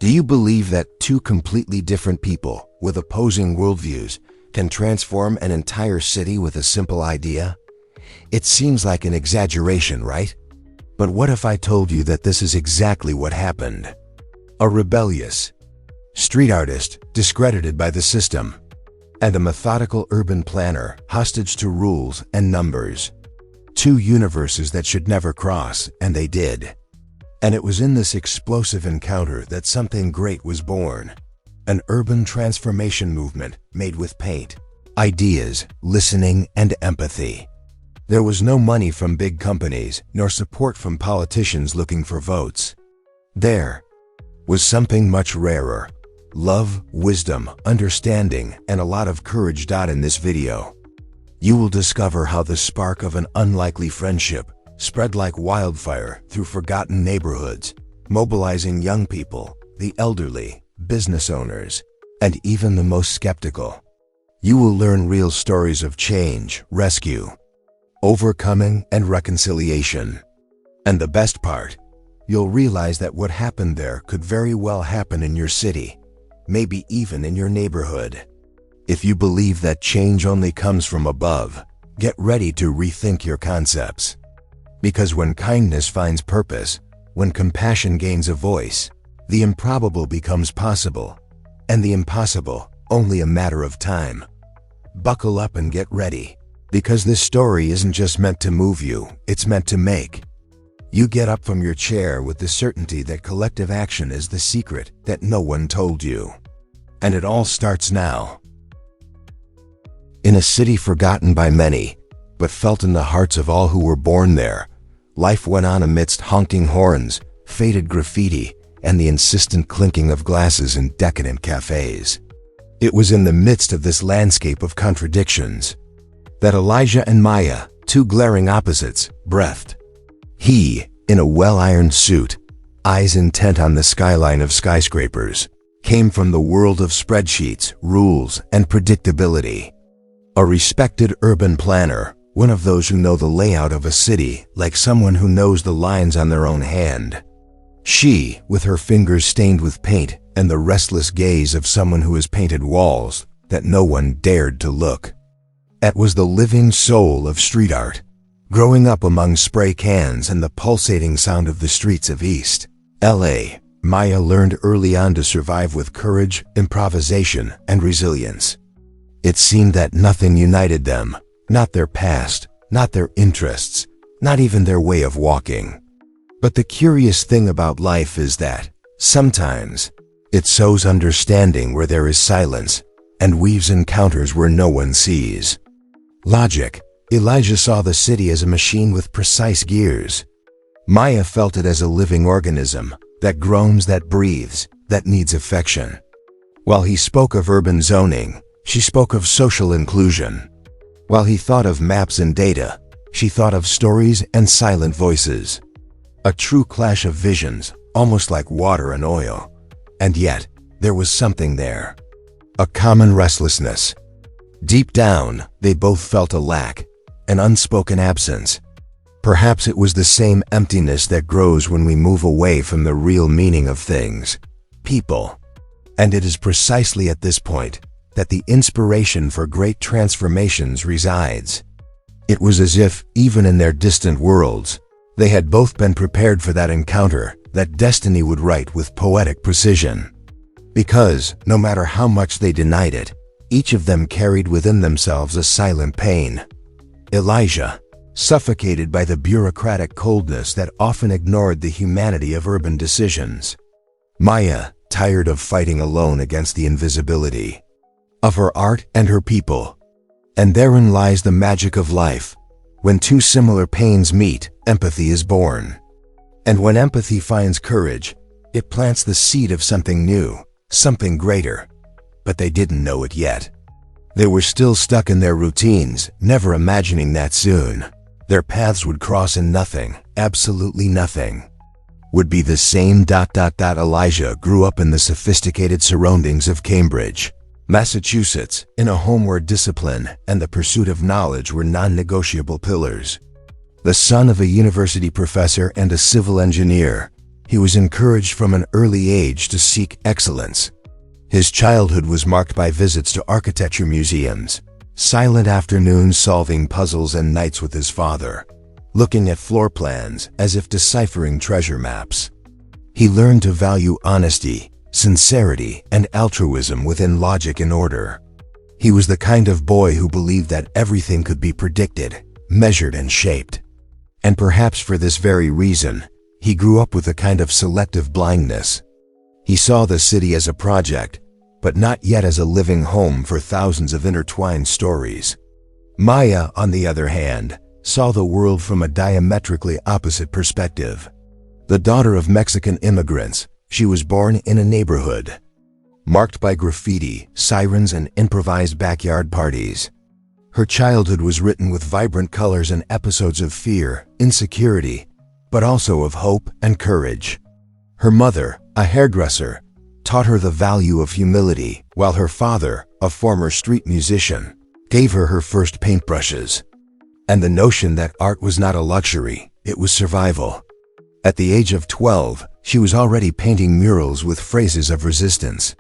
Do you believe that two completely different people with opposing worldviews can transform an entire city with a simple idea? It seems like an exaggeration, right? But what if I told you that this is exactly what happened? A rebellious street artist discredited by the system, and a methodical urban planner hostage to rules and numbers. Two universes that should never cross, and they did. And it was in this explosive encounter that something great was born. An urban transformation movement made with paint, ideas, listening, and empathy. There was no money from big companies, nor support from politicians looking for votes. There was something much rarer. Love, wisdom, understanding, and a lot of courage. In this video, you will discover how the spark of an unlikely friendship spread like wildfire through forgotten neighborhoods, mobilizing young people, the elderly, business owners, and even the most skeptical. You will learn real stories of change, rescue, overcoming, and reconciliation. And the best part, you'll realize that what happened there could very well happen in your city, maybe even in your neighborhood. If you believe that change only comes from above, get ready to rethink your concepts. Because when kindness finds purpose, when compassion gains a voice, the improbable becomes possible, and the impossible only a matter of time. Buckle up and get ready, because this story isn't just meant to move you, it's meant to make you get up from your chair with the certainty that collective action is the secret that no one told you. And it all starts now. In a city forgotten by many, but felt in the hearts of all who were born there, life went on amidst honking horns, faded graffiti, and the insistent clinking of glasses in decadent cafes. It was in the midst of this landscape of contradictions that Elijah and Maya, two glaring opposites, breathed. He, in a well-ironed suit, eyes intent on the skyline of skyscrapers, came from the world of spreadsheets, rules, and predictability. A respected urban planner, one of those who know the layout of a city like someone who knows the lines on their own hand. She, with her fingers stained with paint and the restless gaze of someone who has painted walls that no one dared to look at, was the living soul of street art. Growing up among spray cans and the pulsating sound of the streets of East LA, Maya learned early on to survive with courage, improvisation, and resilience. It seemed that nothing united them, not their past, not their interests, not even their way of walking. But the curious thing about life is that, sometimes, it sows understanding where there is silence, and weaves encounters where no one sees. Logic. Elijah saw the city as a machine with precise gears. Maya felt it as a living organism that groans, that breathes, that needs affection. While he spoke of urban zoning, she spoke of social inclusion. While he thought of maps and data, she thought of stories and silent voices. A true clash of visions, almost like water and oil. And yet, there was something there. A common restlessness. Deep down, they both felt a lack, an unspoken absence. Perhaps it was the same emptiness that grows when we move away from the real meaning of things, people. And it is precisely at this point that the inspiration for great transformations resides. It was as if, even in their distant worlds, they had both been prepared for that encounter that destiny would write with poetic precision. Because, no matter how much they denied it, each of them carried within themselves a silent pain. Elijah, suffocated by the bureaucratic coldness that often ignored the humanity of urban decisions. Maya, tired of fighting alone against the invisibility of her art and her people. And therein lies the magic of life. When two similar pains meet, empathy is born. And when empathy finds courage, it plants the seed of something new, something greater. But they didn't know it yet. They were still stuck in their routines, never imagining that soon their paths would cross and nothing, absolutely nothing, would be the same. Elijah grew up in the sophisticated surroundings of Cambridge, Massachusetts, in a home where discipline and the pursuit of knowledge were non-negotiable pillars. The son of a university professor and a civil engineer, He was encouraged from an early age to seek excellence. His childhood was marked by visits to architecture museums, silent afternoons solving puzzles, and nights with his father, looking at floor plans as if deciphering treasure maps. He learned to value honesty, sincerity, and altruism within logic and order. He was the kind of boy who believed that everything could be predicted, measured, and shaped. And perhaps for this very reason, he grew up with a kind of selective blindness. He saw the city as a project, but not yet as a living home for thousands of intertwined stories. Maya, on the other hand, saw the world from a diametrically opposite perspective. The daughter of Mexican immigrants, she was born in a neighborhood marked by graffiti, sirens, and improvised backyard parties. Her childhood was written with vibrant colors and episodes of fear, insecurity, but also of hope and courage. Her mother, a hairdresser, taught her the value of humility, while her father, a former street musician, gave her her first paintbrushes. And the notion that art was not a luxury, it was survival. At the age of 12, she was already painting murals with phrases of resistance.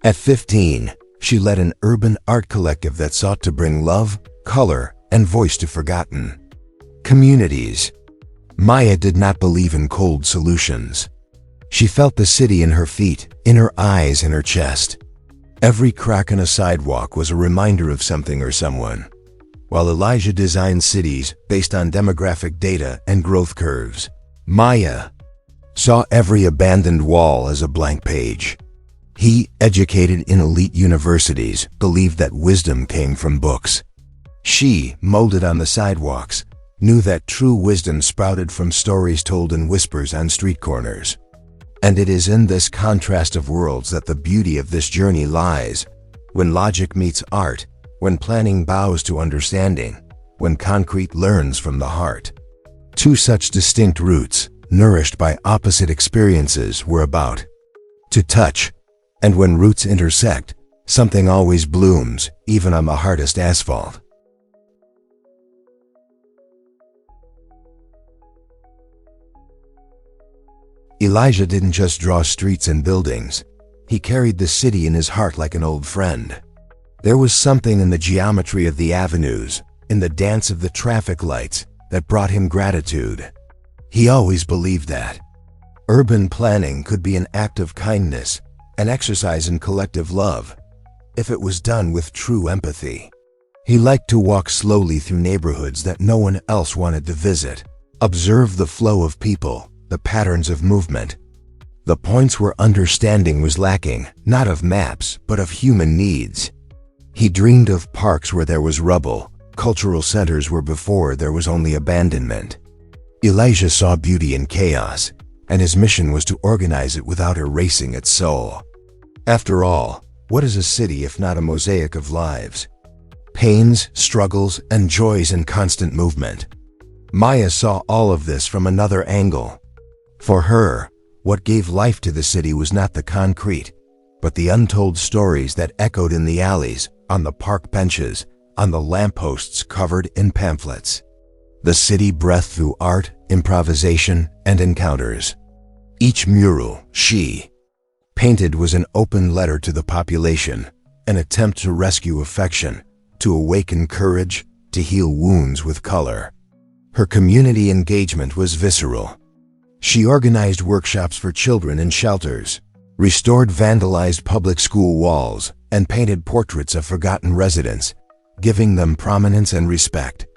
At 15, she led an urban art collective that sought to bring love, color, and voice to forgotten communities. Maya did not believe in cold solutions. She felt the city in her feet, in her eyes, in her chest. Every crack in a sidewalk was a reminder of something or someone. While Elijah designed cities based on demographic data and growth curves, Maya saw every abandoned wall as a blank page. He, educated in elite universities, believed that wisdom came from books. She, molded on the sidewalks, knew that true wisdom sprouted from stories told in whispers on street corners. And it is in this contrast of worlds that the beauty of this journey lies. When logic meets art, when planning bows to understanding, when concrete learns from the heart. Two such distinct roots, nourished by opposite experiences, were about to touch. And when roots intersect, something always blooms, even on the hardest asphalt. Elijah didn't just draw streets and buildings. He carried the city in his heart like an old friend. There was something in the geometry of the avenues, in the dance of the traffic lights, that brought him gratitude. He always believed that urban planning could be an act of kindness, an exercise in collective love, if it was done with true empathy. He liked to walk slowly through neighborhoods that no one else wanted to visit, observe the flow of people, the patterns of movement, the points where understanding was lacking, not of maps, but of human needs. He dreamed of parks where there was rubble, cultural centers where before there was only abandonment. Elijah saw beauty in chaos, and his mission was to organize it without erasing its soul. After all, what is a city if not a mosaic of lives? Pains, struggles, and joys in constant movement. Maya saw all of this from another angle. For her, what gave life to the city was not the concrete, but the untold stories that echoed in the alleys, on the park benches, on the lampposts covered in pamphlets. The city breathed through art, improvisation, and encounters. Each mural she painted was an open letter to the population, an attempt to rescue affection, to awaken courage, to heal wounds with color. Her community engagement was visceral. She organized workshops for children in shelters, restored vandalized public school walls, and painted portraits of forgotten residents, giving them prominence and respect.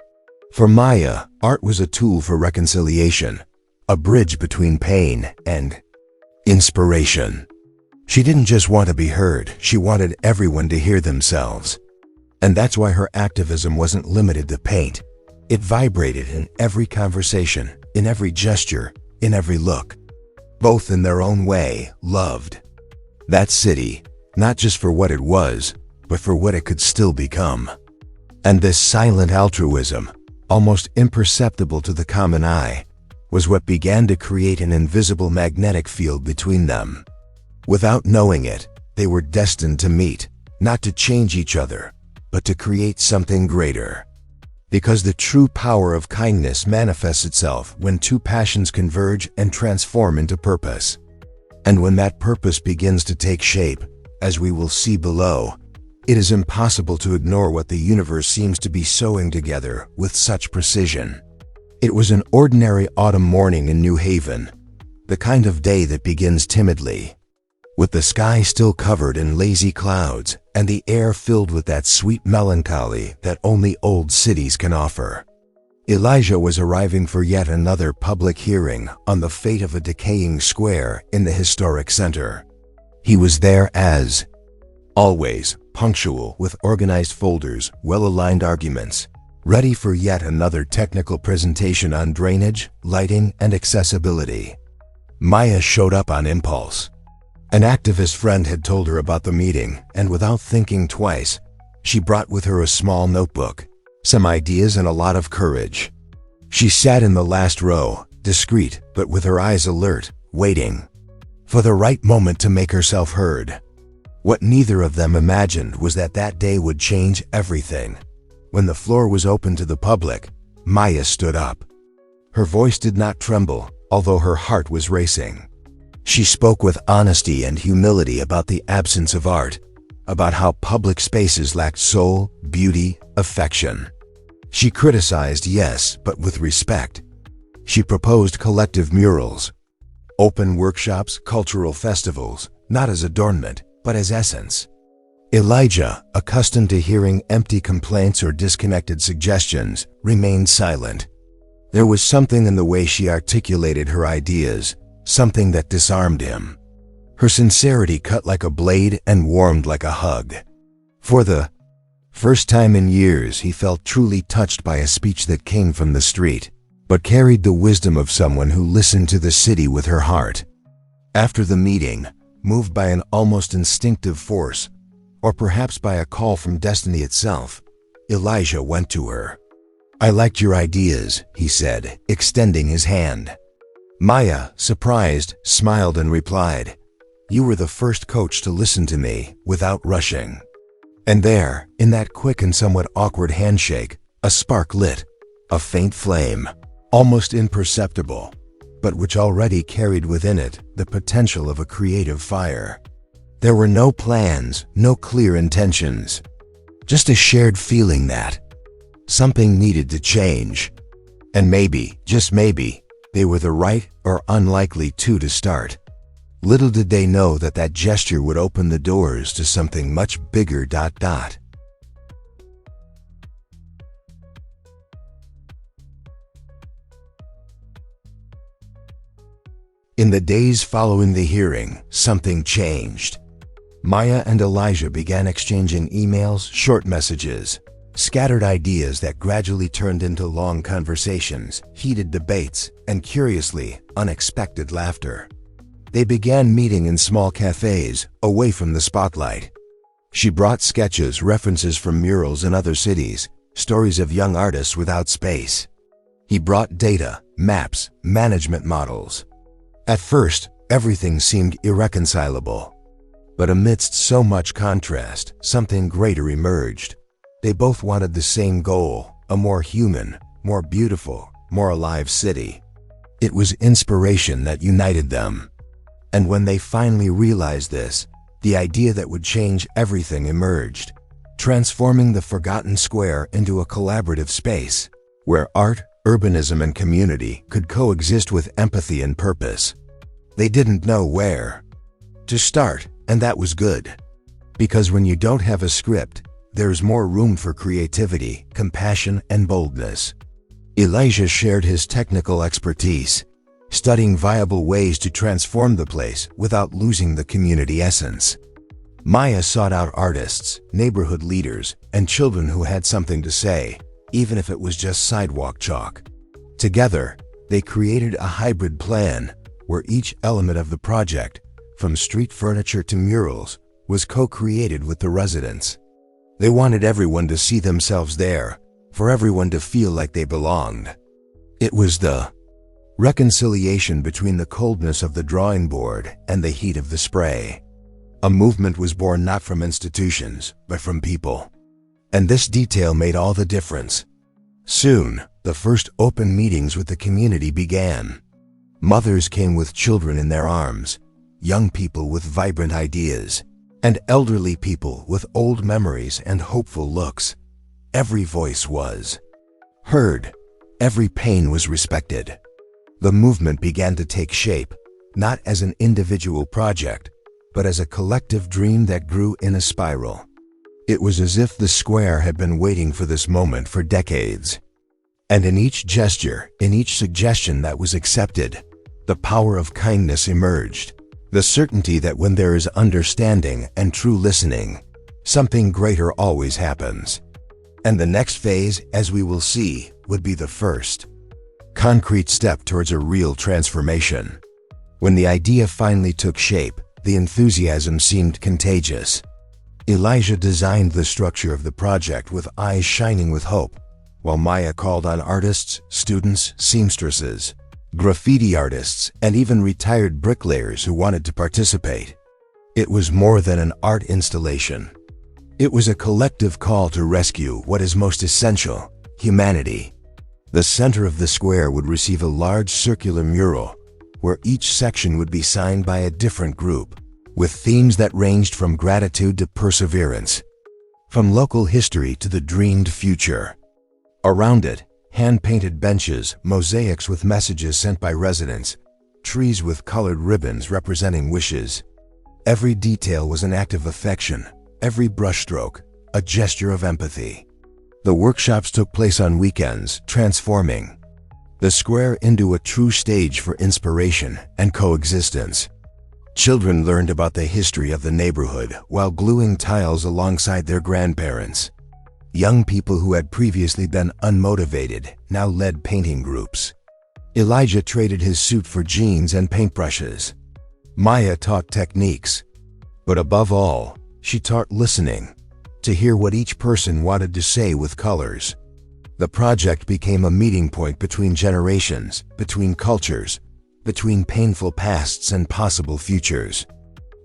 For Maya, art was a tool for reconciliation, a bridge between pain and inspiration. She didn't just want to be heard, she wanted everyone to hear themselves. And that's why her activism wasn't limited to paint. It vibrated in every conversation, in every gesture, in every look. Both in their own way, loved that city, not just for what it was, but for what it could still become. And this silent altruism, almost imperceptible to the common eye, was what began to create an invisible magnetic field between them. Without knowing it, they were destined to meet, not to change each other, but to create something greater. Because the true power of kindness manifests itself when two passions converge and transform into purpose. And when that purpose begins to take shape, as we will see below, it is impossible to ignore what the universe seems to be sewing together with such precision. It was an ordinary autumn morning in New Haven, the kind of day that begins timidly, with the sky still covered in lazy clouds and the air filled with that sweet melancholy that only old cities can offer. Elijah was arriving for yet another public hearing on the fate of a decaying square in the historic center. He was there as always, punctual, with organized folders, well-aligned arguments, ready for yet another technical presentation on drainage, lighting, and accessibility. Maya showed up on impulse. An activist friend had told her about the meeting, and without thinking twice, she brought with her a small notebook, some ideas, and a lot of courage. She sat in the last row, discreet but with her eyes alert, waiting for the right moment to make herself heard. What neither of them imagined was that that day would change everything. When the floor was open to the public, Maya stood up. Her voice did not tremble, although her heart was racing. She spoke with honesty and humility about the absence of art, about how public spaces lacked soul, beauty, affection. She criticized, yes, but with respect. She proposed collective murals, open workshops, cultural festivals, not as adornment, but as essence. Elijah, accustomed to hearing empty complaints or disconnected suggestions, remained silent. There was something in the way she articulated her ideas, something that disarmed him. Her sincerity cut like a blade and warmed like a hug. For the first time in years, he felt truly touched by a speech that came from the street, but carried the wisdom of someone who listened to the city with her heart. After the meeting, moved by an almost instinctive force, or perhaps by a call from destiny itself, Elijah went to her. "I liked your ideas," he said, extending his hand. Maya, surprised, smiled and replied, "You were the first coach to listen to me without rushing." And there, in that quick and somewhat awkward handshake, a spark lit, a faint flame, almost imperceptible, but which already carried within it the potential of a creative fire. There were no plans, no clear intentions, just a shared feeling that something needed to change. And maybe, just maybe, they were the right or unlikely two to start. Little did they know that that gesture would open the doors to something much bigger. In the days following the hearing, something changed. Maya and Elijah began exchanging emails, short messages, scattered ideas that gradually turned into long conversations, heated debates, and curiously, unexpected laughter. They began meeting in small cafes, away from the spotlight. She brought sketches, references from murals in other cities, stories of young artists without space. He brought data, maps, management models. At first, everything seemed irreconcilable. But amidst so much contrast, something greater emerged. They both wanted the same goal, a more human, more beautiful, more alive city. It was inspiration that united them. And when they finally realized this, the idea that would change everything emerged, transforming the forgotten square into a collaborative space, where art, urbanism, and community could coexist with empathy and purpose. They didn't know where to start, and that was good. Because when you don't have a script, there's more room for creativity, compassion, and boldness. Elijah shared his technical expertise, studying viable ways to transform the place without losing the community essence. Maya sought out artists, neighborhood leaders, and children who had something to say, even if it was just sidewalk chalk. Together, they created a hybrid plan where each element of the project, from street furniture to murals, was co-created with the residents. They wanted everyone to see themselves there, for everyone to feel like they belonged. It was the reconciliation between the coldness of the drawing board and the heat of the spray. A movement was born not from institutions, but from people. And this detail made all the difference. Soon, the first open meetings with the community began. Mothers came with children in their arms, young people with vibrant ideas, and elderly people with old memories and hopeful looks. Every voice was heard. Every pain was respected. The movement began to take shape, not as an individual project, but as a collective dream that grew in a spiral. It was as if the square had been waiting for this moment for decades. And in each gesture, in each suggestion that was accepted, the power of kindness emerged. The certainty that when there is understanding and true listening, something greater always happens. And the next phase, as we will see, would be the first concrete step towards a real transformation. When the idea finally took shape, the enthusiasm seemed contagious. Elijah designed the structure of the project with eyes shining with hope, while Maya called on artists, students, seamstresses, graffiti artists, and even retired bricklayers who wanted to participate. It was more than an art installation. It was a collective call to rescue what is most essential: humanity. The center of the square would receive a large circular mural, where each section would be signed by a different group, with themes that ranged from gratitude to perseverance, from local history to the dreamed future. Around it, hand-painted benches, mosaics with messages sent by residents, trees with colored ribbons representing wishes. Every detail was an act of affection, every brushstroke a gesture of empathy. The workshops took place on weekends, transforming the square into a true stage for inspiration and coexistence. Children learned about the history of the neighborhood while gluing tiles alongside their grandparents. Young people who had previously been unmotivated now led painting groups. Elijah traded his suit for jeans and paintbrushes. Maya taught techniques, but above all, she taught listening, to hear what each person wanted to say with colors. The project became a meeting point between generations, between cultures, between painful pasts and possible futures.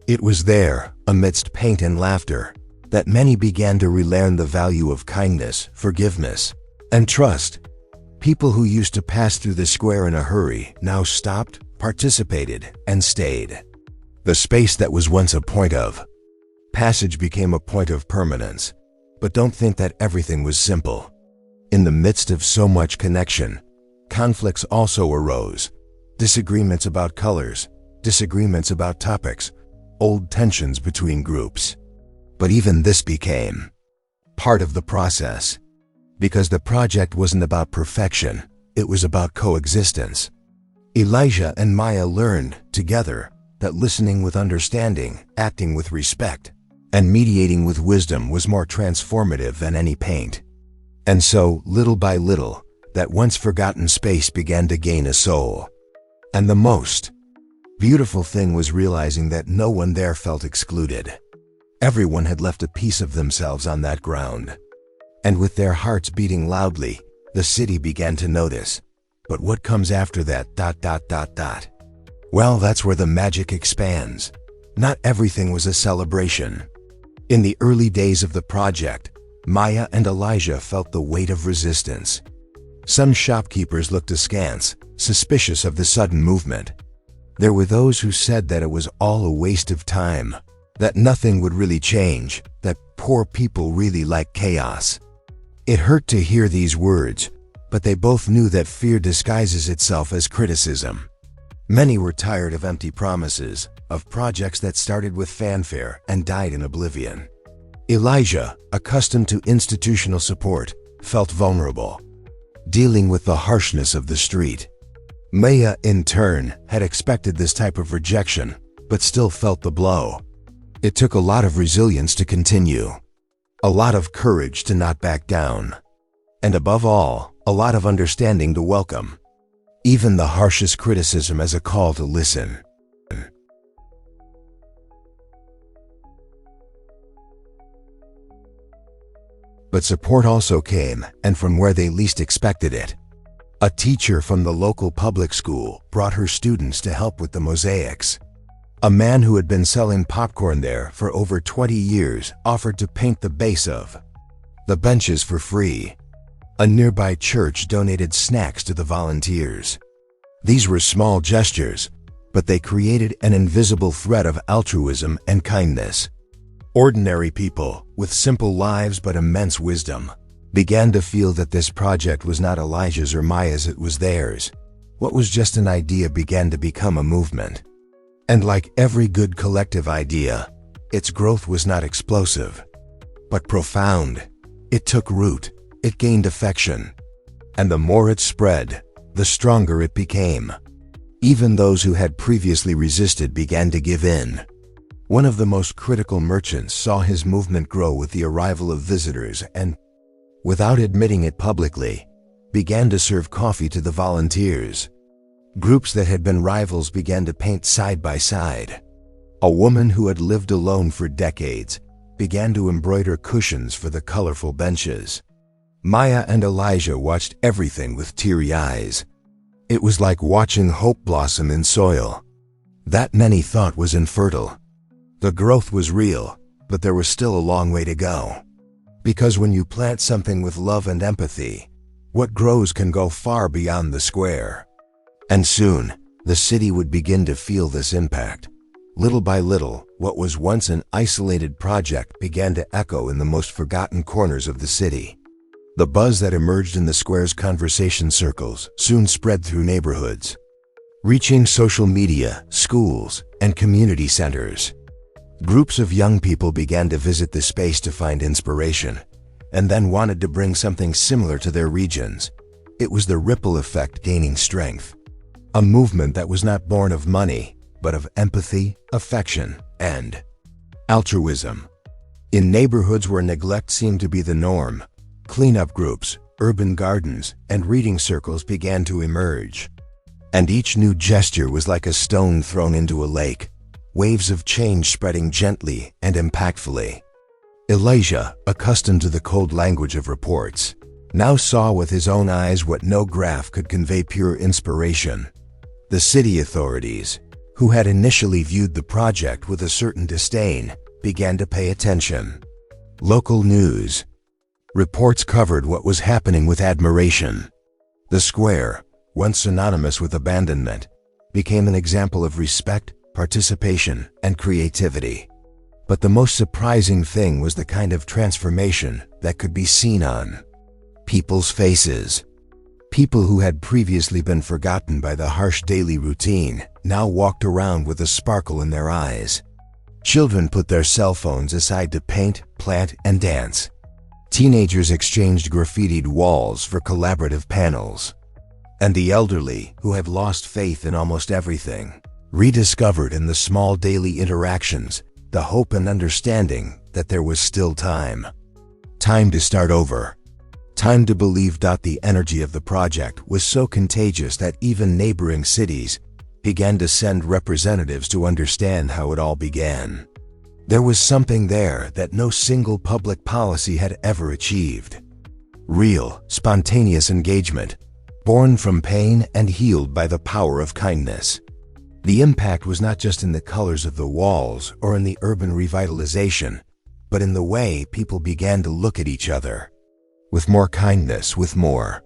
It was there, amidst paint and laughter, that many began to relearn the value of kindness, forgiveness, and trust. People who used to pass through the square in a hurry now stopped, participated, and stayed. The space that was once a point of passage became a point of permanence. But don't think that everything was simple. In the midst of so much connection, conflicts also arose. Disagreements about colors, disagreements about topics, old tensions between groups. But even this became part of the process. Because the project wasn't about perfection, it was about coexistence. Elijah and Maya learned, together, that listening with understanding, acting with respect, and mediating with wisdom was more transformative than any paint. And so, little by little, that once forgotten space began to gain a soul. And the most beautiful thing was realizing that no one there felt excluded. Everyone had left a piece of themselves on that ground. And with their hearts beating loudly, the city began to notice. But what comes after that ... Well, that's where the magic expands. Not everything was a celebration. In the early days of the project, Maya and Elijah felt the weight of resistance. Some shopkeepers looked askance, suspicious of the sudden movement. There were those who said that it was all a waste of time, that nothing would really change, that poor people really like chaos. It hurt to hear these words, but they both knew that fear disguises itself as criticism. Many were tired of empty promises, of projects that started with fanfare and died in oblivion. Elijah, accustomed to institutional support, felt vulnerable, dealing with the harshness of the street. Maya, in turn, had expected this type of rejection, but still felt the blow. It took a lot of resilience to continue, a lot of courage to not back down, and above all, a lot of understanding to welcome even the harshest criticism as a call to listen. But support also came, and from where they least expected it. A teacher from the local public school brought her students to help with the mosaics. A man who had been selling popcorn there for over 20 years offered to paint the base of the benches for free. A nearby church donated snacks to the volunteers. These were small gestures, but they created an invisible thread of altruism and kindness. Ordinary people, with simple lives but immense wisdom, began to feel that this project was not Elijah's or Maya's, it was theirs. What was just an idea began to become a movement. And like every good collective idea, its growth was not explosive, but profound. It took root, it gained affection, and the more it spread, the stronger it became. Even those who had previously resisted began to give in. One of the most critical merchants saw his movement grow with the arrival of visitors and, without admitting it publicly, began to serve coffee to the volunteers. Groups that had been rivals began to paint side by side. A woman who had lived alone for decades began to embroider cushions for the colorful benches. Maya and Elijah watched everything with teary eyes. It was like watching hope blossom in soil that many thought was infertile. The growth was real, but there was still a long way to go. Because when you plant something with love and empathy, what grows can go far beyond the square. And soon, the city would begin to feel this impact. Little by little, what was once an isolated project began to echo in the most forgotten corners of the city. The buzz that emerged in the square's conversation circles soon spread through neighborhoods, reaching social media, schools, and community centers. Groups of young people began to visit the space to find inspiration, and then wanted to bring something similar to their regions. It was the ripple effect gaining strength. A movement that was not born of money, but of empathy, affection, and altruism. In neighborhoods where neglect seemed to be the norm, cleanup groups, urban gardens, and reading circles began to emerge. And each new gesture was like a stone thrown into a lake, waves of change spreading gently and impactfully. Elijah, accustomed to the cold language of reports, now saw with his own eyes what no graph could convey: pure inspiration. The city authorities, who had initially viewed the project with a certain disdain, began to pay attention. Local news reports covered what was happening with admiration. The square, once synonymous with abandonment, became an example of respect, participation, and creativity. But the most surprising thing was the kind of transformation that could be seen on people's faces. People who had previously been forgotten by the harsh daily routine now walked around with a sparkle in their eyes. Children put their cell phones aside to paint, plant, and dance. Teenagers exchanged graffitied walls for collaborative panels. And the elderly, who had lost faith in almost everything, rediscovered in the small daily interactions the hope and understanding that there was still time. Time to start over. Time to believe. The energy of the project was so contagious that even neighboring cities began to send representatives to understand how it all began. There was something there that no single public policy had ever achieved. Real, spontaneous engagement, born from pain and healed by the power of kindness. The impact was not just in the colors of the walls or in the urban revitalization, but in the way people began to look at each other. With more kindness, with more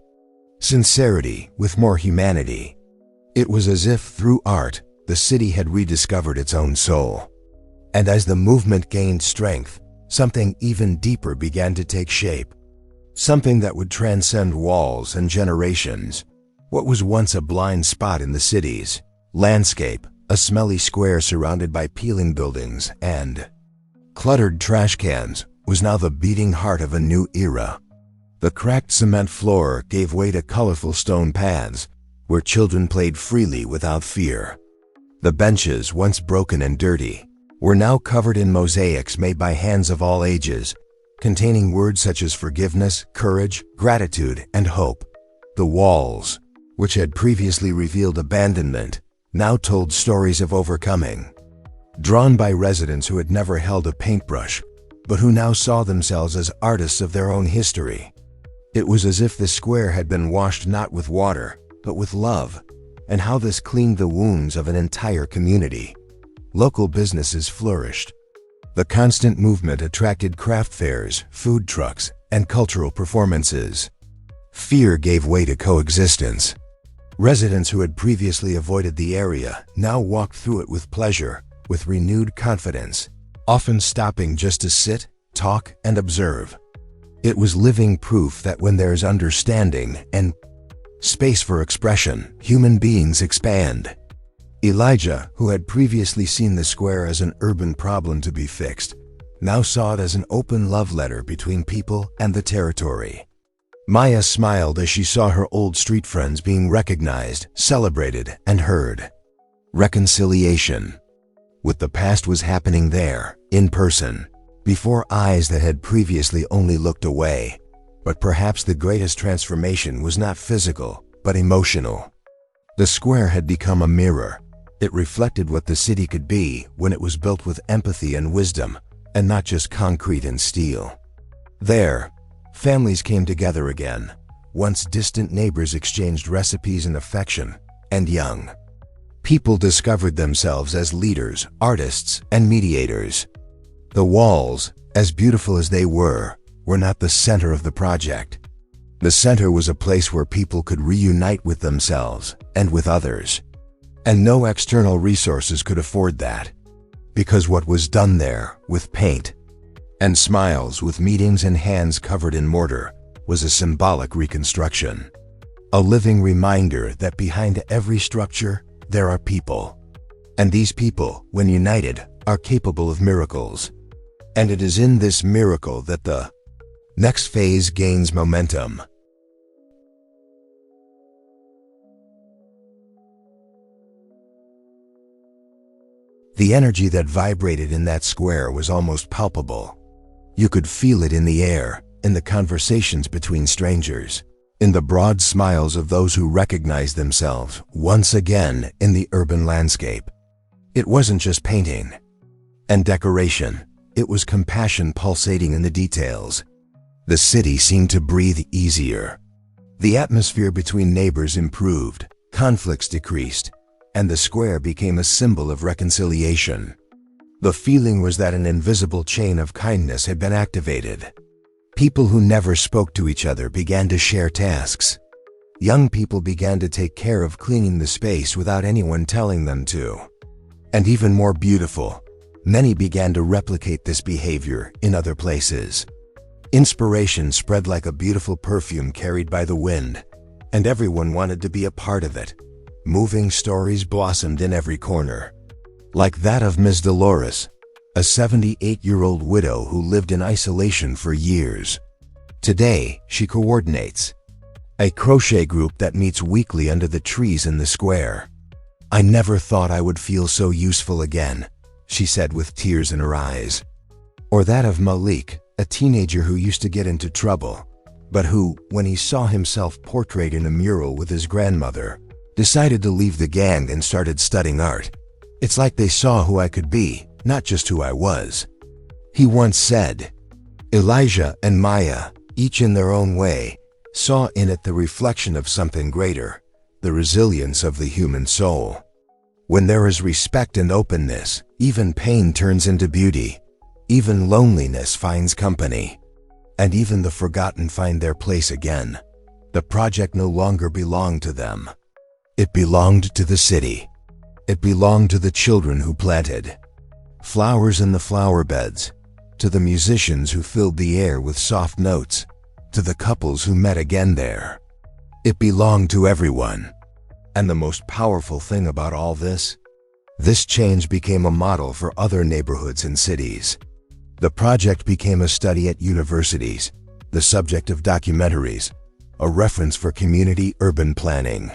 sincerity, with more humanity. It was as if through art, the city had rediscovered its own soul. And as the movement gained strength, something even deeper began to take shape. Something that would transcend walls and generations. What was once a blind spot in the city's landscape, a smelly square surrounded by peeling buildings and cluttered trash cans, was now the beating heart of a new era. The cracked cement floor gave way to colorful stone paths, where children played freely without fear. The benches, once broken and dirty, were now covered in mosaics made by hands of all ages, containing words such as forgiveness, courage, gratitude, and hope. The walls, which had previously revealed abandonment, now told stories of overcoming, drawn by residents who had never held a paintbrush, but who now saw themselves as artists of their own history. It was as if the square had been washed not with water, but with love, and how this cleaned the wounds of an entire community. Local businesses flourished. The constant movement attracted craft fairs, food trucks, and cultural performances. Fear gave way to coexistence. Residents who had previously avoided the area now walked through it with pleasure, with renewed confidence, often stopping just to sit, talk, and observe. It was living proof that when there is understanding and space for expression, human beings expand. Elijah, who had previously seen the square as an urban problem to be fixed, now saw it as an open love letter between people and the territory. Maya smiled as she saw her old street friends being recognized, celebrated, and heard. Reconciliation. What the past was happening there, in person, before eyes that had previously only looked away. But perhaps the greatest transformation was not physical, but emotional. The square had become a mirror. It reflected what the city could be when it was built with empathy and wisdom, and not just concrete and steel. There, families came together again. Once distant neighbors exchanged recipes and affection, and young people discovered themselves as leaders, artists, and mediators. The walls, as beautiful as they were not the center of the project. The center was a place where people could reunite with themselves and with others. And no external resources could afford that. Because what was done there, with paint and smiles, with meetings and hands covered in mortar, was a symbolic reconstruction. A living reminder that behind every structure, there are people. And these people, when united, are capable of miracles. And it is in this miracle that the next phase gains momentum. The energy that vibrated in that square was almost palpable. You could feel it in the air, in the conversations between strangers, in the broad smiles of those who recognized themselves once again in the urban landscape. It wasn't just painting and decoration, it was compassion pulsating in the details. The city seemed to breathe easier. The atmosphere between neighbors improved, conflicts decreased, and the square became a symbol of reconciliation. The feeling was that an invisible chain of kindness had been activated. People who never spoke to each other began to share tasks. Young people began to take care of cleaning the space without anyone telling them to. And even more beautiful, many began to replicate this behavior in other places. Inspiration spread like a beautiful perfume carried by the wind, and everyone wanted to be a part of it. Moving stories blossomed in every corner. Like that of Ms. Dolores, a 78-year-old widow who lived in isolation for years. Today, she coordinates a crochet group that meets weekly under the trees in the square. "I never thought I would feel so useful again," she said with tears in her eyes. Or that of Malik, a teenager who used to get into trouble, but who, when he saw himself portrayed in a mural with his grandmother, decided to leave the gang and started studying art. "It's like they saw who I could be, not just who I was," he once said. Elijah and Maya, each in their own way, saw in it the reflection of something greater, the resilience of the human soul. When there is respect and openness, even pain turns into beauty. Even loneliness finds company. And even the forgotten find their place again. The project no longer belonged to them. It belonged to the city. It belonged to the children who planted flowers in the flower beds, to the musicians who filled the air with soft notes, to the couples who met again there. It belonged to everyone. And the most powerful thing about all this change became a model for other neighborhoods and cities. The project became a study at universities, the subject of documentaries, a reference for community urban planning.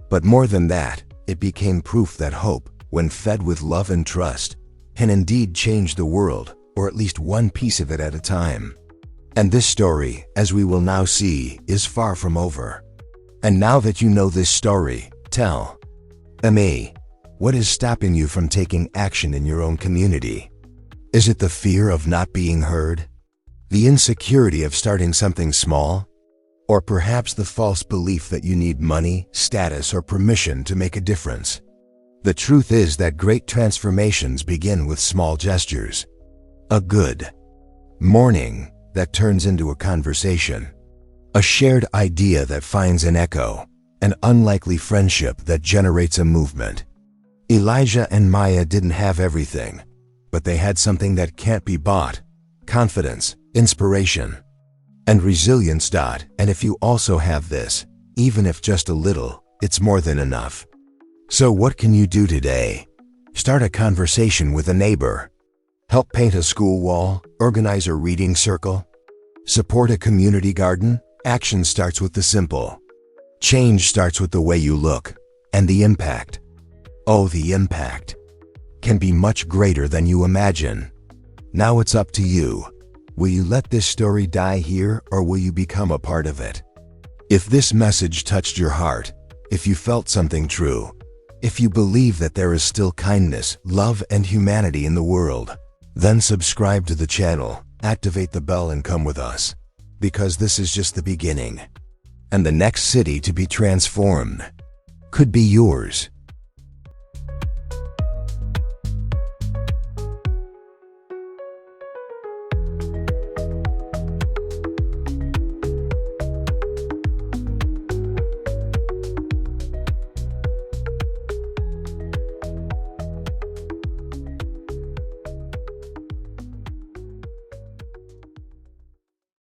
But more than that, it became proof that hope, when fed with love and trust, can indeed change the world, or at least one piece of it at a time. And this story, as we will now see, is far from over. And now that you know this story, tell me, what is stopping you from taking action in your own community? Is it the fear of not being heard? The insecurity of starting something small? Or perhaps the false belief that you need money, status, or permission to make a difference? The truth is that great transformations begin with small gestures. A good morning that turns into a conversation. A shared idea that finds an echo, an unlikely friendship that generates a movement. Elijah and Maya didn't have everything, but they had something that can't be bought: confidence, inspiration, and resilience. And if you also have this, even if just a little, it's more than enough. So what can you do today? Start a conversation with a neighbor. Help paint a school wall, organize a reading circle, support a community garden. Action starts with the simple. Change starts with the way you look, and the impact. Oh, the impact can be much greater than you imagine. Now it's up to you. Will you let this story die here, or will you become a part of it? If this message touched your heart, if you felt something true, if you believe that there is still kindness, love, and humanity in the world, then subscribe to the channel, activate the bell, and come with us. Because this is just the beginning. And the next city to be transformed could be yours.